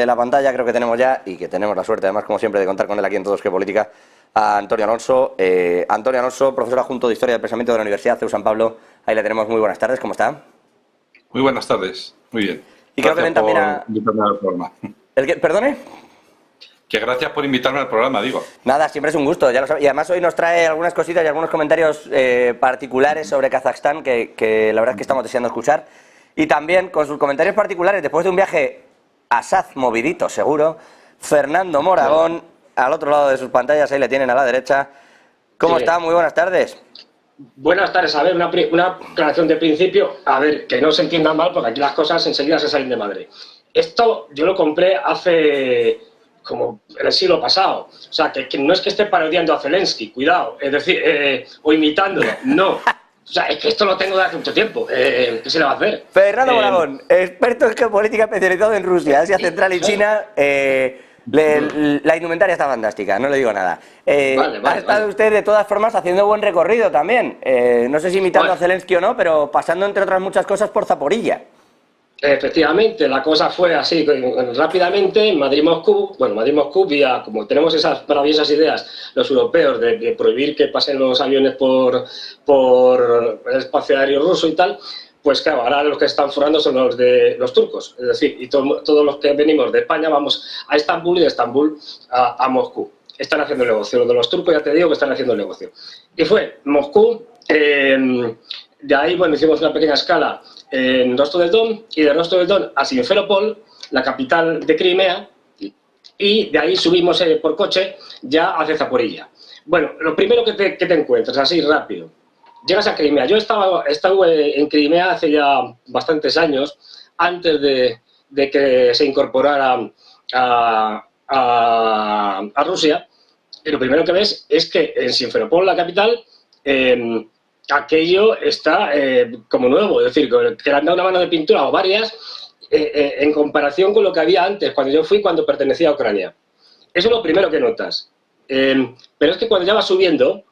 En la pantalla creo que tenemos ya, y que tenemos la suerte además como siempre de contar con él aquí en Todos que Política, a Antonio Alonso. Antonio Alonso, profesor adjunto de Historia del Pensamiento de la Universidad CEU San Pablo. Ahí le tenemos. Muy buenas tardes, ¿cómo está? Muy buenas tardes, muy bien. Y creo que ven también a... invitarme al programa. ¿Perdone? Que gracias por invitarme al programa, digo. Nada, siempre es un gusto, ya lo sabe. Y además hoy nos trae algunas cositas y algunos comentarios particulares sobre Kazajstán que la verdad es que estamos deseando escuchar. Y también con sus comentarios particulares, después de un viaje a Saz movidito, seguro, Fernando Moragón, al otro lado de sus pantallas, ahí le tienen a la derecha. ¿Cómo está? Muy buenas tardes. Buenas tardes. A ver, una aclaración de principio. A ver, que no se entiendan mal, porque aquí las cosas enseguida se salen de madre. Esto yo lo compré hace... como en el siglo pasado. O sea, que no es que esté parodiando a Zelensky, cuidado, es decir, o imitándolo, no. O sea, es que esto lo tengo de hace mucho tiempo. ¿Qué se le va a hacer? Fernando Moragón, experto en geopolítica especializado en Rusia, Asia Central y China. La indumentaria está fantástica, no le digo nada. Ha estado usted de todas formas haciendo buen recorrido también. No sé si imitando a Zelensky o no, pero pasando entre otras muchas cosas por Zaporilla. Efectivamente, la cosa fue así, rápidamente, Madrid-Moscú, bueno, Madrid-Moscú, vía, como tenemos esas maravillosas ideas, los europeos, de prohibir que pasen los aviones por el espacio aéreo ruso y tal, pues claro, ahora los que están forrando son los turcos, es decir, y todos los que venimos de España vamos a Estambul y de Estambul a Moscú. Están haciendo el negocio, los de los turcos ya te digo que están haciendo el negocio. Y fue Moscú, de ahí, bueno, hicimos una pequeña escala en Rostov del Don, y de Rostov del Don a Simferopol, la capital de Crimea, y de ahí subimos por coche ya hacia Zaporilla. Bueno, lo primero que te encuentras, así rápido, llegas a Crimea. Yo estuve en Crimea hace ya bastantes años, antes de que se incorporara a Rusia, y lo primero que ves es que en Simferopol, la capital, aquello está como nuevo, es decir, que le han dado una mano de pintura o varias en comparación con lo que había antes, cuando yo fui, cuando pertenecía a Ucrania. Eso es lo primero que notas. Pero es que cuando ya vas subiendo,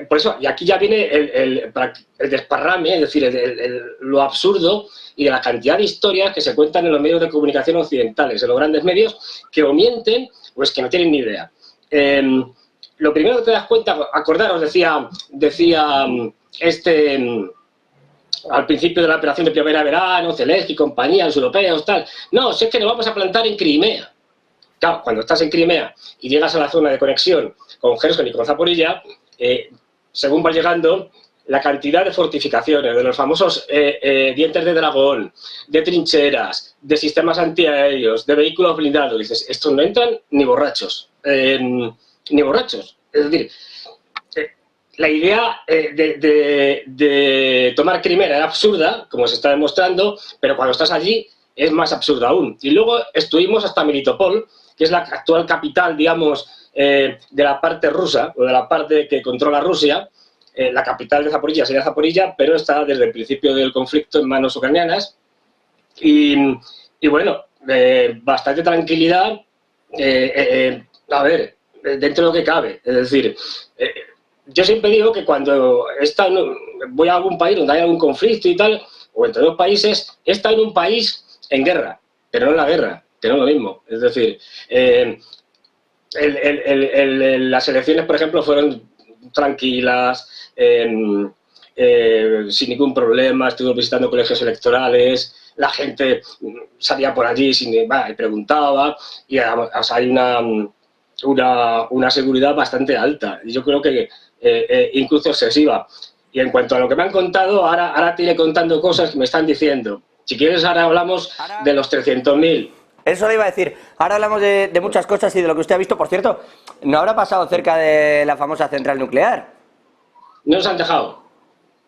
por eso, y aquí ya viene el desparrame, es decir, lo absurdo y de la cantidad de historias que se cuentan en los medios de comunicación occidentales, en los grandes medios, que o mienten o es que no tienen ni idea. Lo primero que te das cuenta, acordaros, decía al principio de la operación de primavera-verano, Zelensky, compañía, los europeos, tal. No, si es que nos vamos a plantar en Crimea. Claro, cuando estás en Crimea y llegas a la zona de conexión con Gerson y con Zaporilla, según vas llegando, la cantidad de fortificaciones, de los famosos dientes de dragón, de trincheras, de sistemas antiaéreos, de vehículos blindados, dices, estos no entran ni borrachos. Ni borrachos. Es decir, la idea de tomar Crimea era absurda, como se está demostrando, pero cuando estás allí es más absurda aún. Y luego estuvimos hasta Melitopol, que es la actual capital, digamos, de la parte rusa, o de la parte que controla Rusia. La capital de Zaporilla sería Zaporilla, pero está desde el principio del conflicto en manos ucranianas. Y bueno, bastante tranquilidad. A ver, dentro de lo que cabe. Es decir, yo siempre digo que cuando voy a algún país donde hay algún conflicto y tal, o entre dos países, he estado en un país en guerra, pero no en la guerra, que no es lo mismo. Es decir, las elecciones, por ejemplo, fueron tranquilas, sin ningún problema, estuve visitando colegios electorales, la gente salía por allí y preguntaba, y o sea, hay una seguridad bastante alta, y yo creo que incluso excesiva. Y en cuanto a lo que me han contado, ahora te iré contando cosas que me están diciendo. Si quieres, ahora hablamos de los 300.000. Eso le iba a decir. Ahora hablamos de muchas cosas y de lo que usted ha visto. Por cierto, ¿no habrá pasado cerca de la famosa central nuclear? No nos han dejado.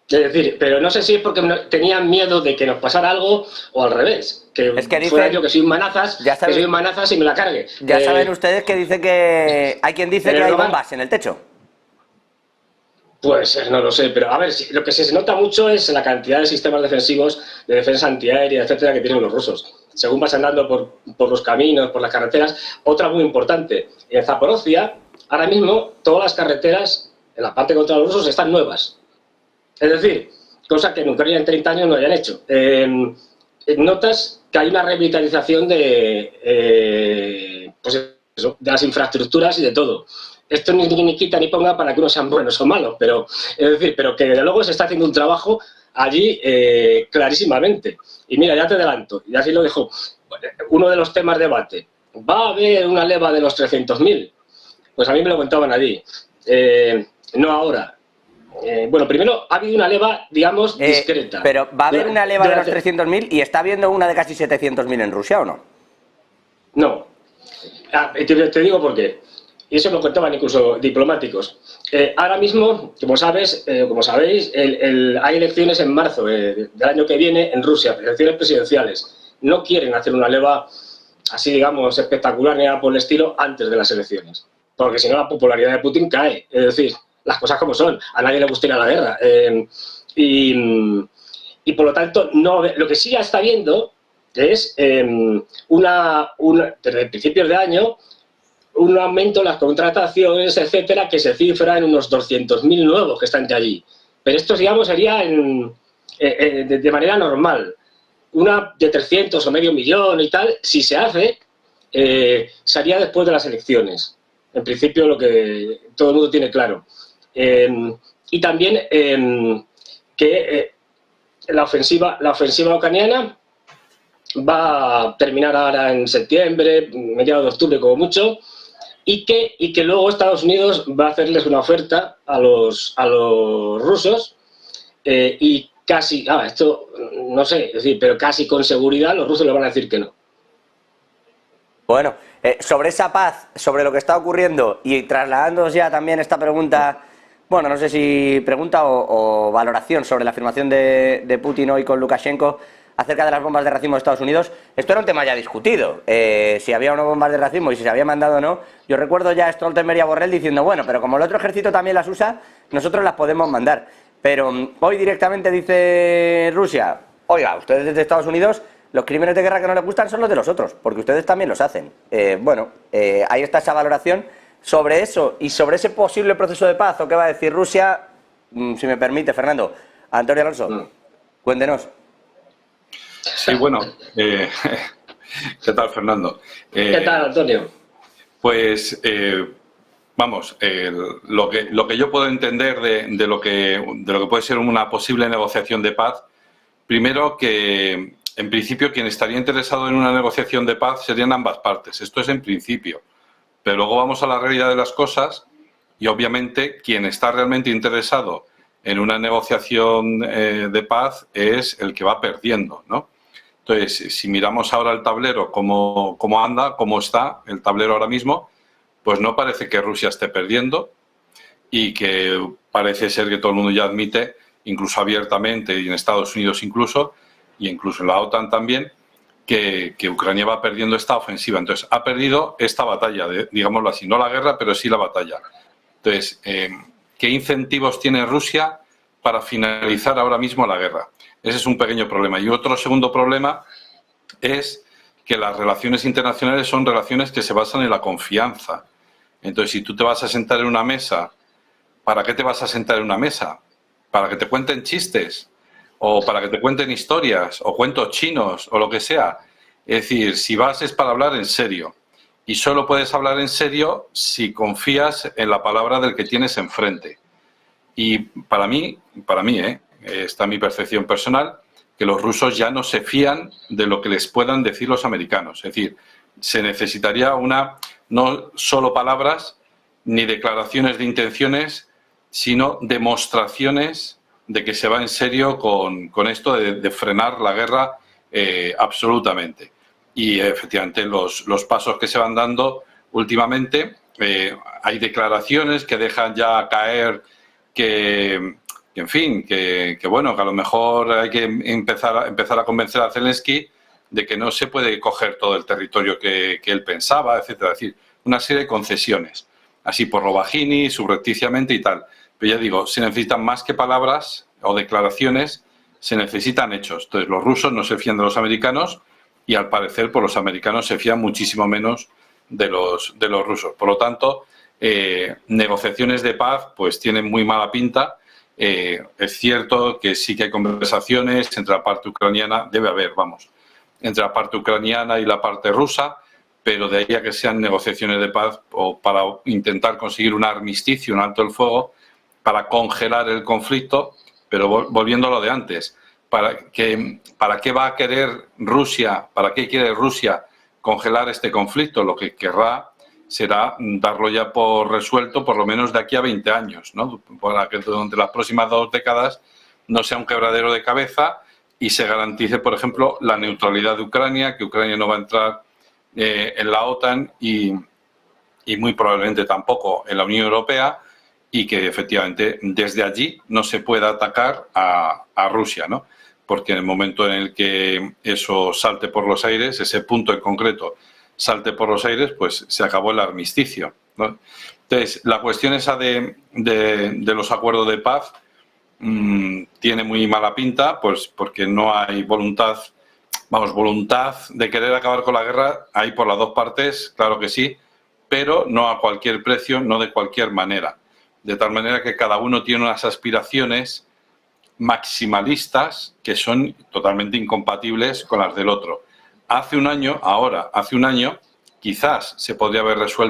Es decir, pero no sé si es porque tenían miedo de que nos pasara algo o al revés. Es que fuera yo que soy un manazas, que soy un manazas y me la cargue. Ya saben ustedes que dice que... Hay quien dice que hay bombas en el techo. Pues no lo sé, pero a ver, lo que se nota mucho es la cantidad de sistemas defensivos, de defensa antiaérea, etcétera, que tienen los rusos. Según vas andando por los caminos, por las carreteras. Otra muy importante, en Zaporozhia, ahora mismo todas las carreteras, en la parte contra los rusos, están nuevas. Es decir, cosa que en Ucrania en 30 años no hayan hecho. notas que hay una revitalización de, pues eso, de las infraestructuras y de todo. Esto ni quita ni ponga para que unos sean buenos o malos, pero es decir, pero que desde luego se está haciendo un trabajo allí clarísimamente. Y mira, ya te adelanto, y así lo dejo, uno de los temas de debate. ¿Va a haber una leva de los 300.000? Pues a mí me lo contaban allí. No ahora. Bueno, primero ha habido una leva, digamos, discreta. Pero ¿va a haber una leva de los 300.000 y está habiendo una de casi 700.000 en Rusia o no? No. Te digo por qué. Y eso lo contaban incluso diplomáticos. Ahora mismo, como sabéis, hay elecciones en marzo del año que viene en Rusia, elecciones presidenciales. No quieren hacer una leva así, digamos, espectacular ni nada por el estilo antes de las elecciones. Porque si no, la popularidad de Putin cae. Es decir, las cosas como son. A nadie le gusta ir a la guerra. Y por lo tanto, no, lo que sí ya está viendo es desde principios de año un aumento en las contrataciones, etcétera, que se cifra en unos 200.000 nuevos que están allí. Pero esto, digamos, sería de manera normal. Una de 300 o medio millón y tal, si se hace, sería después de las elecciones. En principio, lo que todo el mundo tiene claro. Y también que la ofensiva ucraniana va a terminar ahora en septiembre, mediados de octubre como mucho, y que luego Estados Unidos va a hacerles una oferta a los rusos y casi, esto no sé, es decir, pero casi con seguridad los rusos le van a decir que no. Bueno, sobre esa paz, sobre lo que está ocurriendo y trasladándonos ya también esta pregunta, bueno, no sé si pregunta o valoración sobre la afirmación de Putin hoy con Lukashenko acerca de las bombas de racismo de Estados Unidos. Esto era un tema ya discutido, si había o no bombas de racismo y si se había mandado o no. Yo recuerdo ya a Stoltenberg y a Borrell diciendo, bueno, pero como el otro ejército también las usa, nosotros las podemos mandar. Pero hoy directamente dice Rusia, oiga, ustedes desde Estados Unidos, los crímenes de guerra que no les gustan son los de los otros, porque ustedes también los hacen. Ahí está esa valoración sobre eso y sobre ese posible proceso de paz o qué va a decir Rusia, si me permite, Fernando. Antonio Alonso, cuéntenos. Sí, bueno, ¿qué tal, Fernando? ¿Qué tal, Antonio? Pues, vamos, lo que yo puedo entender de lo que puede ser una posible negociación de paz, primero que, en principio, quien estaría interesado en una negociación de paz serían ambas partes. Esto es en principio. Pero luego vamos a la realidad de las cosas y, obviamente, quien está realmente interesado en una negociación de paz es el que va perdiendo, ¿no? Entonces, si miramos ahora el tablero, cómo anda, cómo está el tablero ahora mismo, pues no parece que Rusia esté perdiendo y que parece ser que todo el mundo ya admite, incluso abiertamente, y en Estados Unidos incluso, y incluso en la OTAN también, que Ucrania va perdiendo esta ofensiva. Entonces, ha perdido esta batalla, digámoslo así, no la guerra, pero sí la batalla. Entonces, ¿qué incentivos tiene Rusia para finalizar ahora mismo la guerra? Ese es un pequeño problema. Y otro segundo problema es que las relaciones internacionales son relaciones que se basan en la confianza. Entonces, si tú te vas a sentar en una mesa, ¿para qué te vas a sentar en una mesa? ¿Para que te cuenten chistes? ¿O para que te cuenten historias? ¿O cuentos chinos? O lo que sea. Es decir, si vas es para hablar en serio. Y solo puedes hablar en serio si confías en la palabra del que tienes enfrente. Y para mí, está mi percepción personal, que los rusos ya no se fían de lo que les puedan decir los americanos. Es decir, se necesitaría no solo palabras ni declaraciones de intenciones, sino demostraciones de que se va en serio con esto de frenar la guerra absolutamente. Y efectivamente los pasos que se van dando últimamente, hay declaraciones que dejan ya caer que en fin, que a lo mejor hay que empezar a convencer a Zelensky de que no se puede coger todo el territorio que él pensaba, etcétera. Es decir, una serie de concesiones, así por lo bajini, subrepticiamente y tal. Pero ya digo, se necesitan más que palabras o declaraciones, se necesitan hechos. Entonces, los rusos no se fían de los americanos y, al parecer, pues los americanos se fían muchísimo menos de los rusos. Por lo tanto, negociaciones de paz pues tienen muy mala pinta. Es cierto que sí que hay conversaciones entre la parte ucraniana, debe haber, entre la parte ucraniana y la parte rusa, pero de ahí a que sean negociaciones de paz o para intentar conseguir un armisticio, un alto el fuego, para congelar el conflicto, pero volviendo a lo de antes, ¿para qué va a querer Rusia, para qué quiere Rusia congelar este conflicto? Lo que querrá será darlo ya por resuelto, por lo menos de aquí a 20 años, ¿no? Para que durante las próximas 2 décadas no sea un quebradero de cabeza y se garantice, por ejemplo, la neutralidad de Ucrania, que Ucrania no va a entrar en la OTAN y muy probablemente tampoco en la Unión Europea, y que efectivamente desde allí no se pueda atacar a Rusia, ¿no? Porque en el momento en el que eso salte por los aires, ese punto en concreto salte por los aires, pues se acabó el armisticio, ¿no? Entonces, la cuestión esa de los acuerdos de paz tiene muy mala pinta, pues porque no hay voluntad de querer acabar con la guerra, hay por las dos partes, claro que sí, pero no a cualquier precio, no de cualquier manera. De tal manera que cada uno tiene unas aspiraciones maximalistas que son totalmente incompatibles con las del otro. Hace un año, quizás se podría haber resuelto